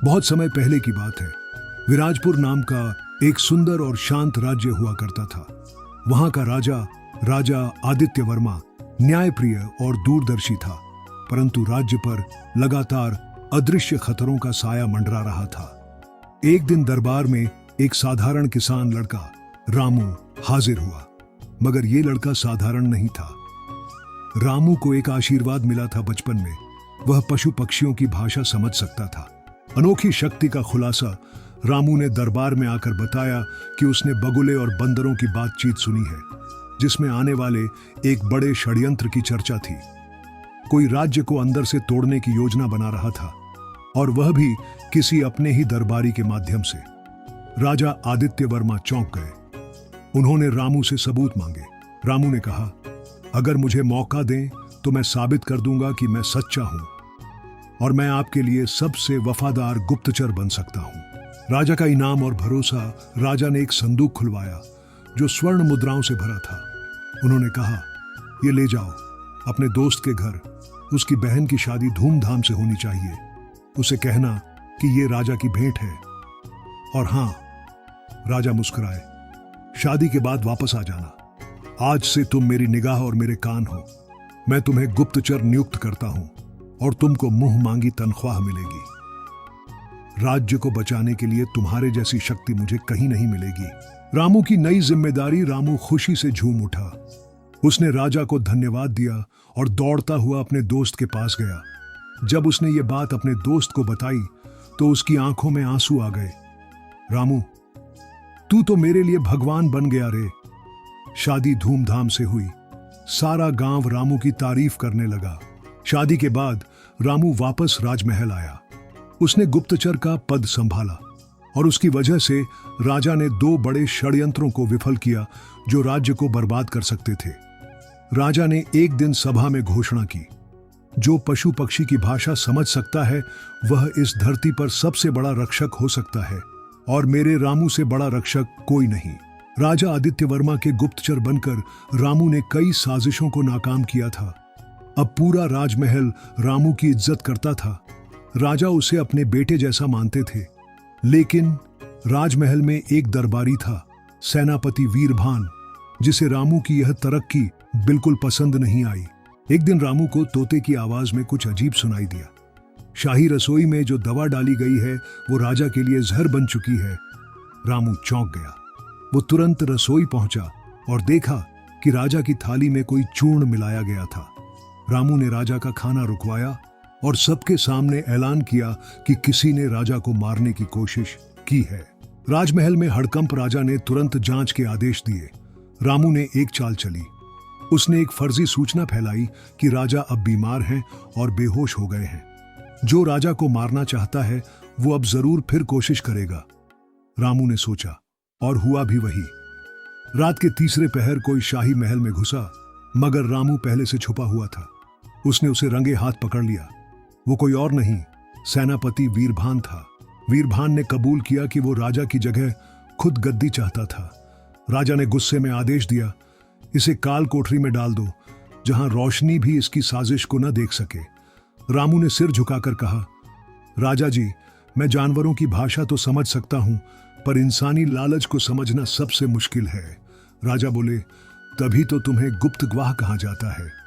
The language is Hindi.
बहुत समय पहले की बात है। विराजपुर नाम का एक सुंदर और शांत राज्य हुआ करता था। वहां का राजा आदित्य वर्मा न्यायप्रिय और दूरदर्शी था, परंतु राज्य पर लगातार अदृश्य खतरों का साया मंडरा रहा था। एक दिन दरबार में एक साधारण किसान लड़का रामू हाजिर हुआ, मगर ये लड़का साधारण नहीं था। रामू को एक आशीर्वाद मिला था बचपन में। वह पशु पक्षियों की भाषा समझ सकता था। अनोखी शक्ति का खुलासा रामू ने दरबार में आकर बताया कि उसने बगुले और बंदरों की बातचीत सुनी है, जिसमें आने वाले एक बड़े षड्यंत्र की चर्चा थी। कोई राज्य को अंदर से तोड़ने की योजना बना रहा था, और वह भी किसी अपने ही दरबारी के माध्यम से। राजा आदित्य वर्मा चौंक गए। उन्होंने रामू से सबूत मांगे। रामू ने कहा, अगर मुझे मौका दें तो मैं साबित कर दूंगा कि मैं सच्चा हूं, और मैं आपके लिए सबसे वफादार गुप्तचर बन सकता हूं। राजा का इनाम और भरोसा। राजा ने एक संदूक खुलवाया जो स्वर्ण मुद्राओं से भरा था। उन्होंने कहा, ये ले जाओ अपने दोस्त के घर। उसकी बहन की शादी धूमधाम से होनी चाहिए। उसे कहना कि ये राजा की भेंट है। और हां, राजा मुस्कुराए, शादी के बाद वापस आ जाना। आज से तुम मेरी निगाह और मेरे कान हो। मैं तुम्हें गुप्तचर नियुक्त करता हूं और तुमको मुंह मांगी तनख्वाह मिलेगी। राज्य को बचाने के लिए तुम्हारे जैसी शक्ति मुझे कहीं नहीं मिलेगी। रामू की नई जिम्मेदारी। रामू खुशी से झूम उठा। उसने राजा को धन्यवाद दिया और दौड़ता हुआ अपने दोस्त के पास गया। जब उसने ये बात अपने दोस्त को बताई तो उसकी आंखों में आंसू आ गए। रामू, तू तो मेरे लिए भगवान बन गया रे। शादी धूमधाम से हुई। सारा गांव रामू की तारीफ करने लगा। शादी के बाद रामू वापस राजमहल आया। उसने गुप्तचर का पद संभाला, और उसकी वजह से राजा ने 2 बड़े षड्यंत्रों को विफल किया जो राज्य को बर्बाद कर सकते थे। राजा ने एक दिन सभा में घोषणा की, जो पशु पक्षी की भाषा समझ सकता है वह इस धरती पर सबसे बड़ा रक्षक हो सकता है, और मेरे रामू से बड़ा रक्षक कोई नहीं। राजा आदित्य वर्मा के गुप्तचर बनकर रामू ने कई साजिशों को नाकाम किया था। अब पूरा राजमहल रामू की इज्जत करता था। राजा उसे अपने बेटे जैसा मानते थे। लेकिन राजमहल में एक दरबारी था, सेनापति वीरभान, जिसे रामू की यह तरक्की बिल्कुल पसंद नहीं आई। एक दिन रामू को तोते की आवाज में कुछ अजीब सुनाई दिया। शाही रसोई में जो दवा डाली गई है वो राजा के लिए जहर बन चुकी है। रामू चौंक गया। वो तुरंत रसोई पहुंचा और देखा कि राजा की थाली में कोई चूर्ण मिलाया गया था। रामू ने राजा का खाना रुकवाया और सबके सामने ऐलान किया कि किसी ने राजा को मारने की कोशिश की है। राजमहल में हड़कंप। राजा ने तुरंत जांच के आदेश दिए। रामू ने एक चाल चली। उसने एक फर्जी सूचना फैलाई कि राजा अब बीमार हैं और बेहोश हो गए हैं। जो राजा को मारना चाहता है वो अब जरूर फिर कोशिश करेगा। रामू ने सोचा, और हुआ भी वही। रात के तीसरे पहर कोई शाही महल में घुसा, मगर रामू पहले से छुपा हुआ था। उसने उसे रंगे हाथ पकड़ लिया। वो कोई और नहीं, सेनापति वीरभान था। वीरभान ने कबूल किया कि वो राजा की जगह खुद गद्दी चाहता था। राजा ने गुस्से में आदेश दिया, इसे काल कोठरी में डाल दो, जहां रोशनी भी इसकी साजिश को न देख सके। रामू ने सिर झुकाकर कहा, राजा जी, मैं जानवरों की भाषा तो समझ सकता हूं, पर इंसानी लालच को समझना सबसे मुश्किल है। राजा बोले, तभी तो तुम्हें गुप्त गवाह कहा जाता है।